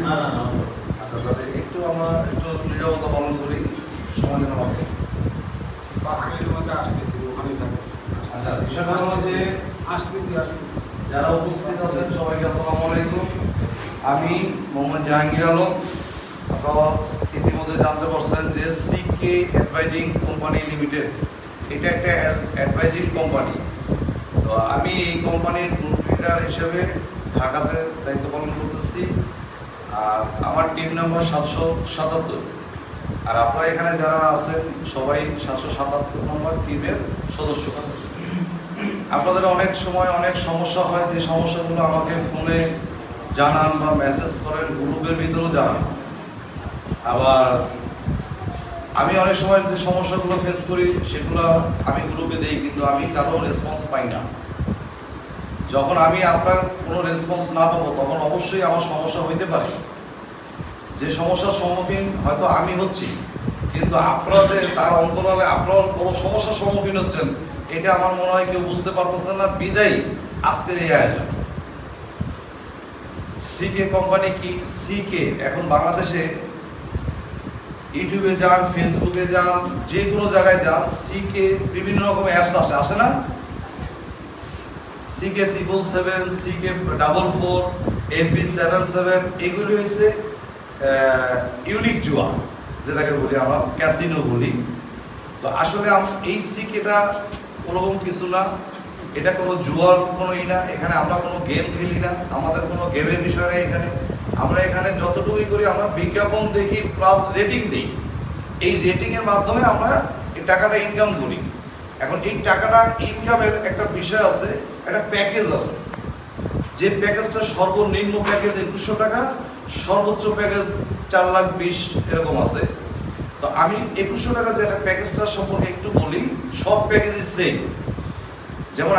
না না না। আচ্ছা, তাহলে একটু আমরা একটু নীরবতা পালন করি, সময় যেন হবে। 5 মিনিটের মধ্যে আসতেছি, ওখানেই থাকো। আচ্ছা, বিষয়টা হলো যে আসতেছি। যারা উপস্থিত আছেন সবাইকে আসসালামু আলাইকুম। আমি মোহাম্মদ জাহাঙ্গীর আলম। আপনারা ইতিমধ্যে জানতে পারছেন যে সিকে অ্যাডভাইজিং কোম্পানি লিমিটেড, এটা একটা অ্যাডভাইজিং কোম্পানি। তো আমি এই কোম্পানির গ্রুপ লিডার হিসেবে ঢাকাতে দায়িত্ব পালন করতেছি। আর আমার টিম নাম্বার 777। আর আপনারা এখানে যারা আছেন সবাই 777 নম্বর টিমের সদস্য। আপনাদের অনেক সময় অনেক সমস্যা হয়, যে সমস্যাগুলো আমাকে ফোনে জানান বা মেসেজ করেন, গ্রুপের ভিতরেও জানান। আবার আমি অনেক সময় যে সমস্যাগুলো ফেস করি সেগুলো আমি গ্রুপে দিই, কিন্তু আমি কারো রেসপন্স পাই না। যখন আমি আপনার কোনো রেসপন্স না পাবো তখন অবশ্যই আমার সমস্যা হইতে পারে। যে সমস্যার সম্মুখীন হয়তো আমি হচ্ছি, কিন্তু আপনাদের তার অন্তরালে আপনার কোনো সমস্যার সম্মুখীন হচ্ছেন, এটা আমার মনে হয় কেউ বুঝতে পারতেছেন না, বিদায়ী আজকের এই আয়োজন। সিকে কোম্পানি কি? সিকে এখন বাংলাদেশে ইউটিউবে যান, ফেসবুকে যান, যে কোনো জায়গায় যান, সিকে বিভিন্ন রকম অ্যাপস আসে না? সিকে 777, সিকে 44, FB77, এগুলি হচ্ছে ইউনিক জুয়া, যেটাকে বলি আমরা ক্যাসিনো বলি। তো আসলে এই সিকেটা ওরকম কিছু না, এটা কোনো জুয়ার কোনো না। এখানে আমরা কোনো গেম খেলি না, আমাদের কোনো গেমের বিষয় নেই এখানে। আমরা এখানে যতটুকুই করি আমরা বিজ্ঞাপন দেখি প্লাস রেটিং দিই। এই রেটিংয়ের মাধ্যমে আমরা এই টাকাটা ইনকাম করি। এখন এই টাকাটা ইনকামের একটা বিষয় আছে, একটা প্যাকেজ আছে। যে প্যাকেজটা সর্বনিম্ন প্যাকেজ 2100 টাকা, সর্বোচ্চ প্যাকেজ 4,20,000 এরকম আছে। তো আমি 2100 টাকার যে একটা প্যাকেজটা সম্পর্কে একটু বলি। সব প্যাকেজই সেম। যেমন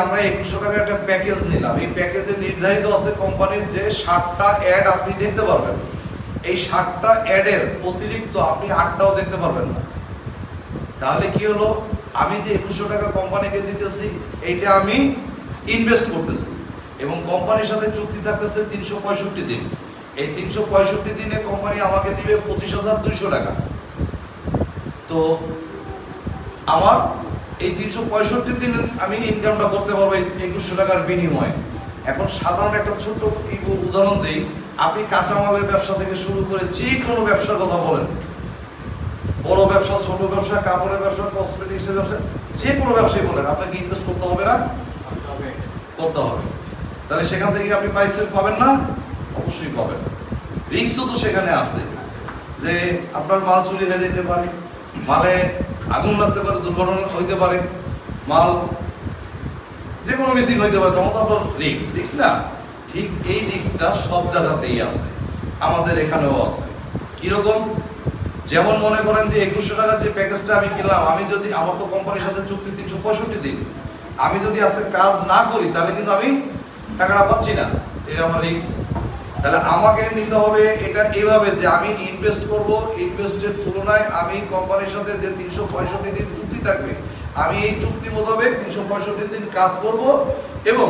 আমরা 2100 টাকার একটা প্যাকেজ নিলাম। এই প্যাকেজে নির্ধারিত আছে কোম্পানির যে 60টা অ্যাড আপনি দেখতে পারবেন। এই 60টা অ্যাডের অতিরিক্ত আপনি 8টাও দেখতে পারবেন না। তাহলে কি হলো, আমি যে 2100 টাকা কোম্পানিকে দিতেছি, এইটা আমি ইনভেস্ট করতেছি এবং কোম্পানির সাথে চুক্তি থাকতেছে 365 দিন। এই 365 দিনে কোম্পানি আমাকে দিবে 25,200 টাকা। তো আমার এই 365 দিন আমি ইনকামটা করতে পারবো এই 2100 টাকার বিনিময়ে। এখন সাধারণ একটা ছোট্ট উদাহরণ দিই। আপনি কাঁচামালের ব্যবসা থেকে শুরু করে যে কোনো ব্যবসার কথা বলেন, বড় ব্যবসা, ছোট ব্যবসা, কাপড়ের ব্যবসা, কসমেটিক্সের ব্যবসা, যে কোনো ব্যবসায় বলেন, আপনাকে ইনভেস্ট করতে হবে না? করতে হবে। তাহলে সেখান থেকে আপনি পাইসেল পাবেন না? অবশ্যই পাবেন। রিস্কও তো সেখানে আছে, যে আপনার মাল চুরি হয়ে যেতে পারে, মালে আগুন লাগতে পারে, দুর্ঘটনা হইতে পারে, মাল যে কোনো মিসিং হইতে পারে, তখন তো আপনার রিস্ক না? ঠিক এই রিস্কটা সব জায়গাতেই আছে, আমাদের এখানেও আছে। কিরকম? যেমন মনে করেন যে 2100 টাকার যে প্যাকেজটা আমি কিনলাম, আমি যদি, আমার তো কোম্পানির সাথে চুক্তি 365 দিন, আমি যদি আজকে কাজ না করি তাহলে কিন্তু আমি টাকাটা পাচ্ছি না, এটা আমার রিস্ক। তাহলে আমাকে নিতে হবে এটা এইভাবে যে আমি ইনভেস্ট করব, ইনভেস্টের তুলনায় আমি কোম্পানির সাথে যে 365 দিন চুক্তি থাকবে, আমি এই চুক্তি মোতাবেক 365 দিন কাজ করব। এবং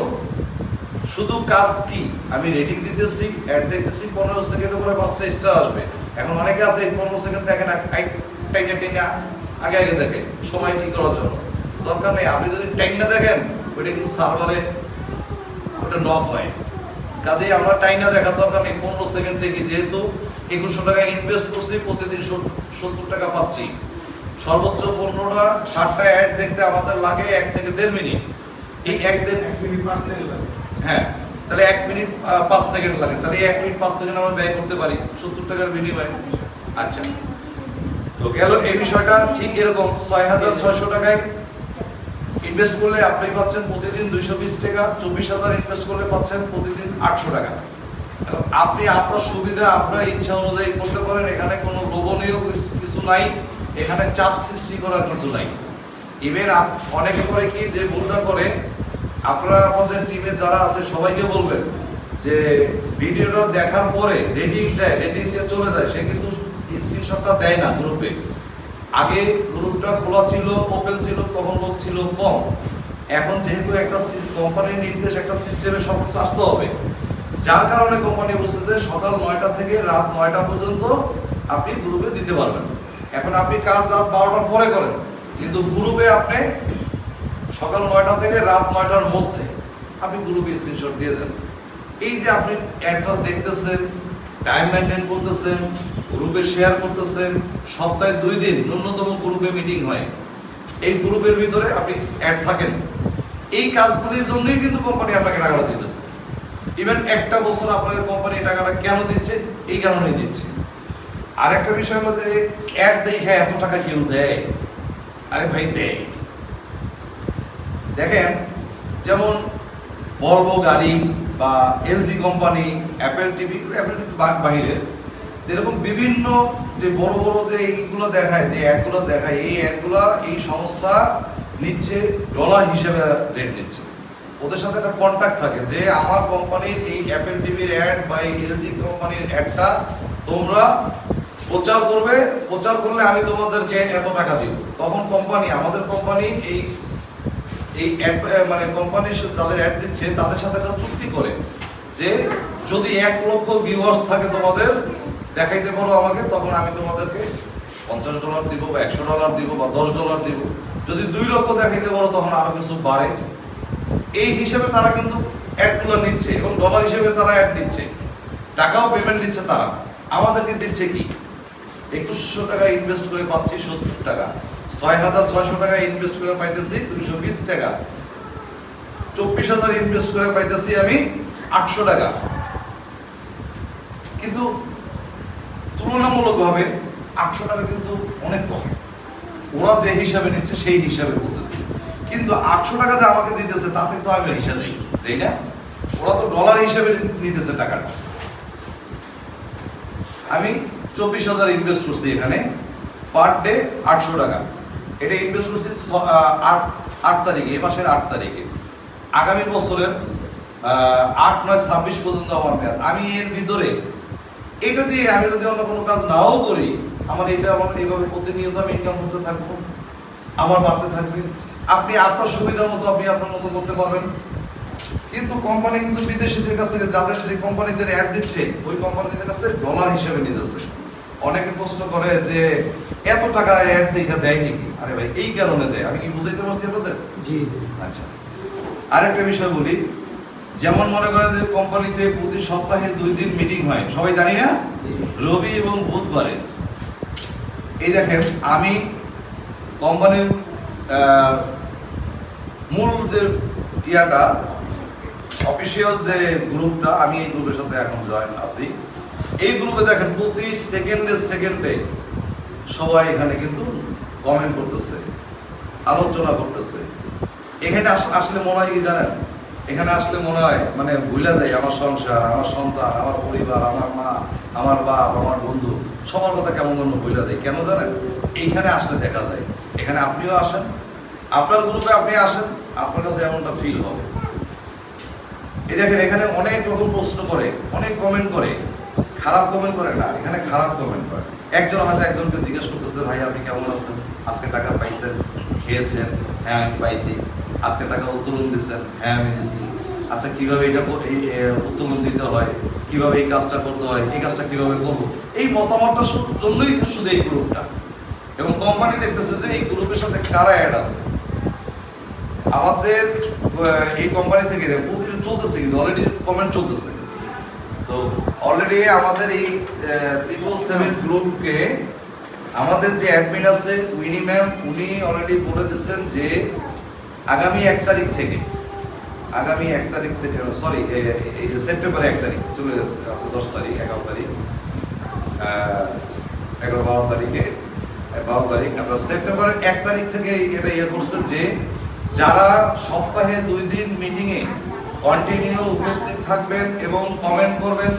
শুধু কাজ কি, আমি রেটিং দিতেছি, অ্যাড দেখতেছি, 15 সেকেন্ডের পরে 5টা স্টার আসবে। এখন অনেকে আছে 15 সেকেন্ড দেখে না, টাইনা আগে দেখে সময় কি করার জন্য। দরকার নেই, আপনি যদি টাইনা দেখেন ওইটা কিন্তু সার্ভারে ওটা নক হয়। কাজেই আমরা টাইনা দেখার দরকার নেই, 15 সেকেন্ড দেখি। যেহেতু 2100 টাকা ইনভেস্ট করছি, প্রতিদিন 70 টাকা পাচ্ছি। সর্বোচ্চ 15টা 60টা অ্যাড দেখতে আমাদের লাগে 1 থেকে 1.5 মিনিট। এই 1 মিনিট পার সেকেন্ড লাগে। হ্যাঁ, তাহলে 1 মিনিট 5 সেকেন্ড লাগে। তাহলে 1 মিনিট 5 সেকেন্ড আমরা ব্যয় করতে পারি 70 টাকার বিনিময়ে। আচ্ছা, তো গেল এই বিষয়টা। ঠিক এরকম 6,600 টাকায় ইনভেস্ট করলে আপনি পাচ্ছেন প্রতিদিন 220 টাকা। 24,000 ইনভেস্ট করলে পাচ্ছেন প্রতিদিন 800 টাকা। এখন আপনি আপনার সুবিধা, আপনার ইচ্ছা অনুযায়ী করতে পারেন। এখানে কোনো লোভনীয় কিছু নাই, এখানে চাপ সৃষ্টি করার কিছু নাই। ইভেন অনেকে করে কি, যে ভুলটা করে, আপনারা আপনাদের টিমে যারা আছে সবাইকে বলবেন যে ভিডিওটা দেখার পরে রেটিং দেয়, রেটিং দিয়ে চলে যায়, সে কিন্তু স্ক্রিনশটটা দেয় না গ্রুপে। আগে গ্রুপটা খোলা ছিল, ওপেন ছিল, তখন লোক ছিল কম। এখন যেহেতু একটা কোম্পানির নির্দেশ, একটা সিস্টেমে সবকিছু আসতে হবে, যার কারণে কোম্পানি বলছে যে সকাল 9টা থেকে রাত 9টা পর্যন্ত আপনি গ্রুপে দিতে পারবেন। এখন আপনি কাজ রাত 12টার পরে করেন, কিন্তু গ্রুপে আপনি সকাল 9টা থেকে রাত 9টার মধ্যে আপনি গ্রুপে স্ক্রিনশট দিয়ে দেন। এই যে আপনি অ্যাডটা দেখতেছেন, টাইম মেনটেন করতেছেন, গ্রুপে শেয়ার করতেছেন, সপ্তাহে 2 দিন ন্যূনতম গ্রুপে মিটিং হয়, এই গ্রুপের ভিতরে আপনি অ্যাড থাকেন, এই কাজগুলির জন্যই কিন্তু কোম্পানি আপনাকে টাকাটা দিতেছে। ইভেন একটা বছর আপনাকে কোম্পানি টাকাটা কেন দিচ্ছে? এই কারণেই দিচ্ছে। আর একটা বিষয় হলো যে অ্যাড দেখে এত টাকা কেউ দেয়? আরে ভাই দেয়। দেখেন, যেমন ভলভো গাড়ি বা এলজি কোম্পানি, অ্যাপেল টিভি বাহিরে এরকম বিভিন্ন যে বড় বড় যে এইগুলো দেখায়, যে অ্যাডগুলো দেখায়, এই অ্যাডগুলো এই সংস্থা নিচ্ছে ডলার হিসেবে রেট নিচ্ছে। ওদের সাথে একটা কন্ট্যাক্ট থাকে যে আমার কোম্পানির এই অ্যাপেল টিভির অ্যাড বা এই এলজি কোম্পানির অ্যাডটা তোমরা প্রচার করবে, প্রচার করলে আমি তোমাদেরকে এত টাকা দিব। তখন কোম্পানি, আমাদের কোম্পানি এই অ্যাড মানে কোম্পানি যাদের অ্যাড দিচ্ছে তাদের সাথে একটা চুক্তি করে যে যদি 1 লক্ষ ভিউয়ার্স থাকে তোমাদের, দেখাইতে পারো আমাকে, তখন আমি তোমাদেরকে $50 দিব বা $100 দিব বা $10 দিব। যদি 2 লক্ষ দেখাইতে পারো তখন আরো কিছু বাড়ে। এই হিসেবে তারা কিন্তু অ্যাডগুলো নিচ্ছে এবং ডলার হিসেবে তারা অ্যাড নিচ্ছে, টাকাও পেমেন্ট নিচ্ছে তারা। আমাদেরকে দিচ্ছে কি? 2100 টাকা ইনভেস্ট করে পাচ্ছি 70 টাকা, 6600 টাকা ইনভেস্ট করে পাইতেছি 220 টাকা, 24000 ইনভেস্ট করে পাইতেছি আমি 800 টাকা। কিন্তু তুলনামূলকভাবে 800 টাকা কিন্তু অনেক কম। ওরা যে হিসাবে নিচ্ছে সেই হিসাবে বলতেছি, কিন্তু 800 টাকা যে আমাকে দিতেছে তাতে তো আমি হিসাবে যাই, তাই না? ওরা তো ডলার হিসাবে নিতেছে টাকাটা। আমি 24000 ইনভেস্ট করছি এখানে, পার ডে 800 টাকা। এটা ইনভেস্ট করছি 8 তারিখে, এই মাসের 8 তারিখে। আগামী বছরের 8, 9, 26 পর্যন্ত আমার মেয়াদ। আমি এর ভিতরে এটা দিয়ে আমি যদি অন্য কোনো কাজ নাও করি, আমার এইভাবে প্রতিনিয়ত আমি ইনকাম করতে থাকবো, আমার বাড়তে থাকবে। আপনি আপনার সুবিধা মতো আপনি আপনার মতো করতে পারবেন। কিন্তু কোম্পানি কিন্তু বিদেশিদের কাছ থেকে, যাদের যে কোম্পানিদের অ্যাড দিচ্ছে, ওই কোম্পানিদের কাছে ডলার হিসেবে নিতেছে। অনেকে প্রশ্ন করে যে এত টাকা অ্যাড দেখে দেয় নাকি? আরে ভাই, এই কারণে দেয়। আমি কি বুঝাইতে পারছি আপনাদের? জি জি। আচ্ছা, আরেকটা বিষয় বলি। যেমন মনে করেন যে কোম্পানিতে প্রতি সপ্তাহে 2 দিন মিটিং হয়, সবাই জানি না, রবি এবং বুধবারে। এই দেখেন, আমি কোম্পানির মূল যে ইয়াটা, অফিসিয়াল যে গ্রুপটা, আমি এই গ্রুপের সাথে এখন জয়েন আছি। এই গ্রুপে দেখেন প্রতি সেকেন্ডে সবাই এখানে কিন্তু কমেন্ট করতেছে, আলোচনা করতেছে। এখানে আসলে মনে হয় কি জানেন? এখানে আসলে মনে হয় মানে ভুলে যায় আমার সংসার, আমার সন্তান, আমার পরিবার, আমার মা, আমার বাপ, আমার বন্ধু, সবার কথা কেমন যেন ভুলে যায়। কেন জানেন? এইখানে আসলে দেখা যায়। এখানে আপনিও আসেন, আপনার গ্রুপে আপনি আসেন, আপনার কাছে এমনটা ফিল হবে। এই দেখেন, এখানে অনেক রকম প্রশ্ন করে, অনেক কমেন্ট করে, খারাপ কমেন্ট করে না, এখানে খারাপ কমেন্ট করে। একজন হয়তো একজনকে জিজ্ঞেস করতেছে, ভাই আপনি কেমন আছেন, আজকে টাকা পাইছেন, খেয়েছেন? হ্যাঁ আমি পাইছি। আজকে টাকা উত্তোলন দিচ্ছেন? হ্যাঁ আমি দিচ্ছি। আচ্ছা, কিভাবে এটা উত্তোলন দিতে হয়, কিভাবে এই কাজটা করতে হয়, এই কাজটা কিভাবে করবো, এই মতামতটা জন্যই শুধু এই গ্রুপটা। এবং কোম্পানি দেখতেছে যে এই গ্রুপের সাথে কারা অ্যাড আছে। আমাদের এই কোম্পানি থেকে প্রতিদিন চলতেছে, কিন্তু অলরেডি কমেন্ট চলতেছে। তো অলরেডি আমাদের এই 777 গ্রুপকে আমাদের যে অ্যাডমিন আছে উইনি ম্যাম, উনি অলরেডি বলে দিচ্ছেন যে আগামী 1 তারিখ থেকে, সরি এই যে সেপ্টেম্বরের 1 তারিখ চলে গেছে, 10 তারিখ, 11 তারিখ, 12 তারিখে, 12 তারিখ, আপনার সেপ্টেম্বরের 1 তারিখ থেকে এটা করছেন যে যারা সপ্তাহে 2 দিন মিটিংয়ে কন্টিনিউ উপস্থিত থাকবেন এবং কমেন্ট করবেন,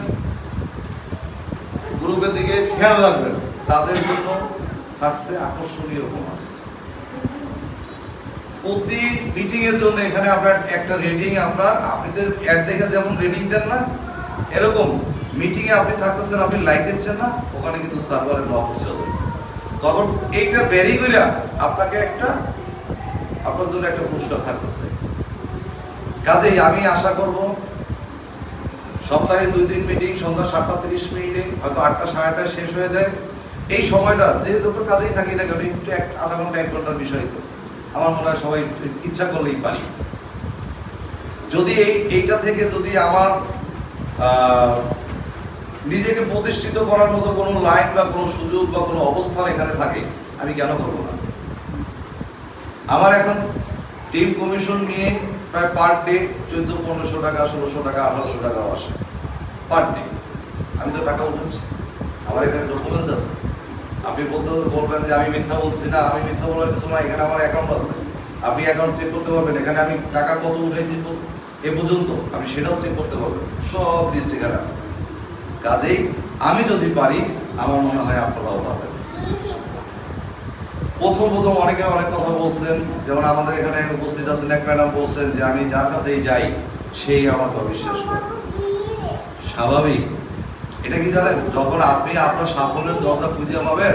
গ্রুপের দিকে খেয়াল রাখবেন, তাদের জন্য থাকছে আকর্ষণীয় বোনাস। প্রতি মিটিং এর জন্য এখানে আপনার একটা রেটিং, আপনাদের অ্যাড দেখে যেমন রেটিং দেন না, এরকম মিটিং এ আপনি থাকতেছেন, আপনি লাইক দিচ্ছেন না, ওখানে কিন্তু সার্ভারে লক হচ্ছে। তখন এইটা বেরি কইরা আপনাকে আপনার জন্য একটা পুরস্কার থাকতেছে। কাজেই আমি আশা করব সপ্তাহে 2-3 মিটিং, সন্ধ্যা 7:30 হয়তো 8টা 8:30 শেষ হয়ে যায়। এই সময়টা যে যত কাজেই থাকি না কেন একটু আধা ঘন্টা 1 ঘন্টার বিষয় তো আমার মনে হয় সবাই ইচ্ছা করলেই পারি। যদি এইটা থেকে যদি আমার নিজেকে প্রতিষ্ঠিত করার মতো কোনো লাইন বা কোনো সুযোগ বা কোনো অবস্থান এখানে থাকে, আমি কেন করবো না? আমার এখন টিম কমিশন নিয়ে প্রায় পার ডে 1400-1500 টাকা, 1600 টাকা, 1800 টাকাও আসে পার ডে। আমি তো টাকা উঠাচ্ছি, আমার এখানে ডকুমেন্টস আছে। আপনি বলবেন যে আমি মিথ্যা বলছি, না আমি মিথ্যা বলার কিছু না, এখানে আমার অ্যাকাউন্ট আছে, আপনি অ্যাকাউন্ট চেক করতে পারবেন। এখানে আমি টাকা কত উঠেছি এ পর্যন্ত আমি সেটাও চেক করতে পারবেন, সব লিস্ট এখানে আছে। কাজেই আমি যদি পারি আমার মনে হয় আপনারাও পারবেন। প্রথম অনেকে অনেক কথা বলছেন, যেমন আমাদের এখানে উপস্থিত আছেন এক ম্যাডাম বলছেন যে আমি যার কাছেই যাই সেই আমাকে অবিশ্বাস করে। স্বাভাবিক। এটা কি জানেন, যখন আপনি আপনার সাফল্যের দরজা খুঁজে পাবেন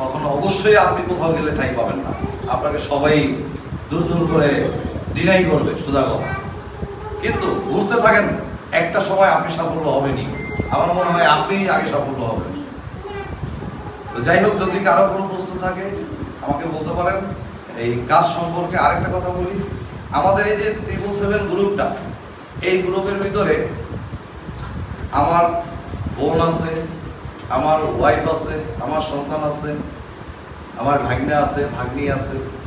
তখন অবশ্যই আপনি কোথাও গেলে ঠাঁই পাবেন না, আপনাকে সবাই দূর দূর করে ডিনাই করবে, সোজা কথা। কিন্তু ঘুরতে থাকেন, একটা সময় আপনি সাফল্য হবেনই। আমার মনে হয় আপনি আগে সাফল্য হবেন। তো যাই হোক, যদি কারো কোনো প্রশ্ন থাকে আমাকে বলতে পারেন। এই কাজ সম্পর্কে আরেকটা কথা বলি, আমাদের এই যে 777 গ্রুপটা, এই গ্রুপের ভিতরে আমার বোন আছে, আমার ওয়াইফ আছে, আমার সন্তান আছে, আমার ভাগ্নে আছে, ভাগ্নি আছে।